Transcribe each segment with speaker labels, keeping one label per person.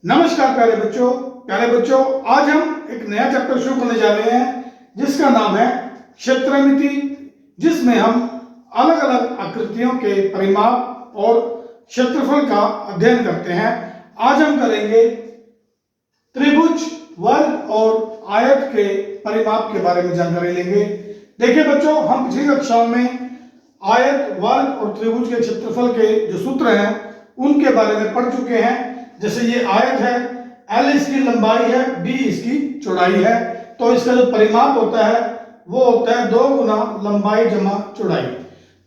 Speaker 1: नमस्कार प्यारे बच्चों, आज हम एक नया चैप्टर शुरू करने जा रहे हैं जिसका नाम है क्षेत्रमिति, जिसमें हम अलग अलग आकृतियों के परिमाप और क्षेत्रफल का अध्ययन करते हैं। आज हम करेंगे त्रिभुज, वर्ग और आयत के परिमाप के बारे में जानकारी लेंगे। देखिए बच्चों, हम पिछली कक्षाओं में आयत, वर्ग और त्रिभुज के क्षेत्रफल के जो सूत्र हैं उनके बारे में पढ़ चुके हैं। जैसे ये आयत है, L इसकी लंबाई है, B इसकी चौड़ाई है, तो इसका जो परिमाप होता है वो होता है 2 गुना लंबाई जमा चौड़ाई।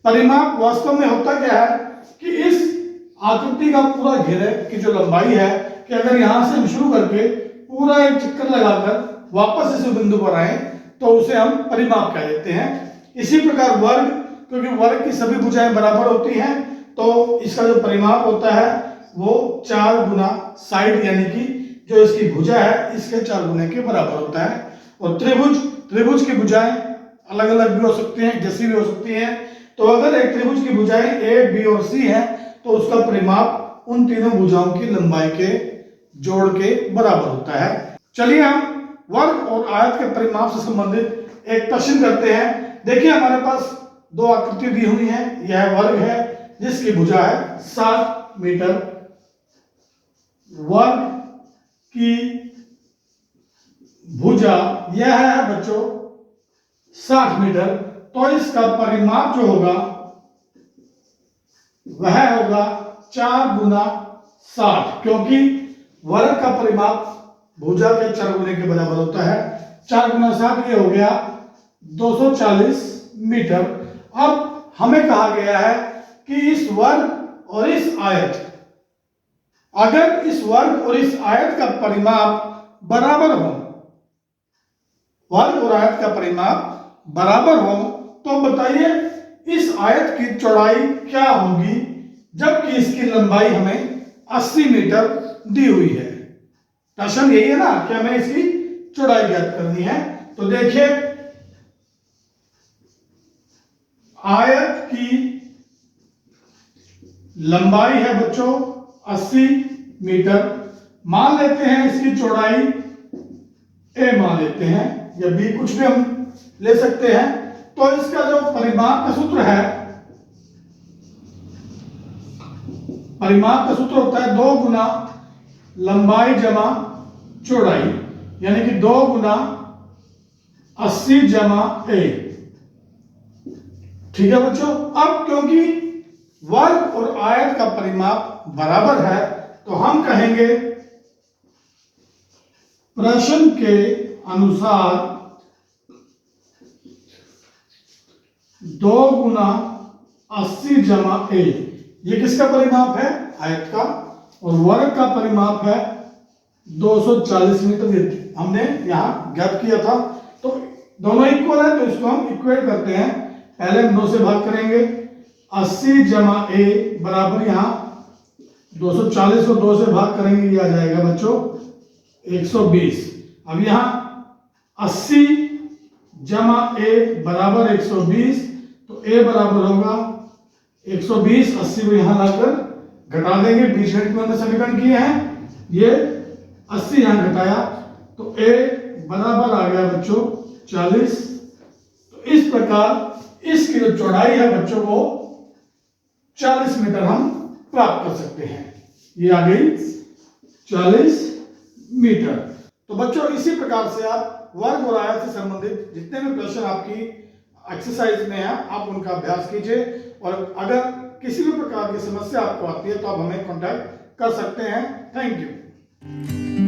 Speaker 1: परिमाप वास्तव में होता क्या है कि इस आकृति का पूरा घेरे की जो लंबाई है, कि अगर यहां से हम शुरू करके पूरा एक चक्कर लगाकर वापस इस बिंदु पर आए तो उसे हम परिमाप कह देते हैं। इसी प्रकार वर्ग, क्योंकि वर्ग की सभी भुजाएं बराबर होती हैं, तो इसका जो परिमाप होता है वो 4 गुना साइड, यानी कि जो इसकी भुजा है इसके 4 गुने के बराबर होता है। और त्रिभुज की भुजाएं अलग अलग भी हो सकती हैं, जैसी भी हो सकती हैं। तो अगर एक त्रिभुज की भुजाएं A, B और C है तो उसका परिमाप उन तीनों भुजाओं की लंबाई के जोड़ के बराबर होता है। चलिए हम वर्ग और आयत के परिमाप से संबंधित एक प्रश्न करते हैं। देखिए, हमारे पास 2 आकृति दी हुई है। यह वर्ग है जिसकी भुजा है 60 मीटर, वर्ग की भुजा यह है बच्चों 60 मीटर, तो इसका परिमाप जो होगा वह होगा 4 गुना 60, क्योंकि वर्ग का परिमाप भुजा के 4 गुने के बराबर होता है। 4 गुना 60 ये हो गया 240 मीटर। अब हमें कहा गया है कि इस वर्ग और इस आयत, अगर इस वर्ग और इस आयत का परिमाप बराबर हो, वर्ग और आयत का परिमाप बराबर हो, तो बताइए इस आयत की चौड़ाई क्या होगी, जबकि इसकी लंबाई हमें 80 मीटर दी हुई है। प्रश्न यही है ना कि हमें इसकी चौड़ाई ज्ञात करनी है। तो देखिए, आयत की लंबाई है बच्चों 80 मीटर, मान लेते हैं इसकी चौड़ाई A मान लेते हैं, या B, कुछ भी हम ले सकते हैं। तो इसका जो परिमाप का सूत्र है, परिमाप का सूत्र होता है 2 गुना लंबाई जमा चौड़ाई, यानी कि 2 गुना 80 जमा A। ठीक है बच्चों। अब क्योंकि वर्ग और आयत का परिमाप बराबर है तो हम कहेंगे प्रश्न के अनुसार 2 गुना 80 जमा A, ये किसका परिमाप है? आयत का। और वर्ग का परिमाप है 240 मीटर, हमने यहां ज्ञात किया था। तो दोनों इक्वल है तो इसको हम इक्वेट करते हैं। पहले हम 2 से भाग करेंगे, 80 जमा A बराबर, यहां 240 को 2 से भाग करेंगे, ये आ जाएगा बच्चों 120। अब यहां 80 जमा A बराबर 120, तो A बराबर होगा 120। 80 को यहां लाकर घटा देंगे, बीजगणित में हमने समीकरण किए हैं, ये 80 यहां घटाया तो A बराबर आ गया बच्चों 40। तो इस प्रकार इसकी जो चौड़ाई है बच्चों वो 40 मीटर हम प्राप्त कर सकते हैं। ये आ गई 40 मीटर। तो बच्चों, इसी प्रकार से आप वर्ग और आयत से संबंधित जितने भी प्रश्न आपकी एक्सरसाइज में है आप उनका अभ्यास कीजिए। और अगर किसी भी प्रकार की समस्या आपको आती है तो आप हमें कांटेक्ट कर सकते हैं। Thank you.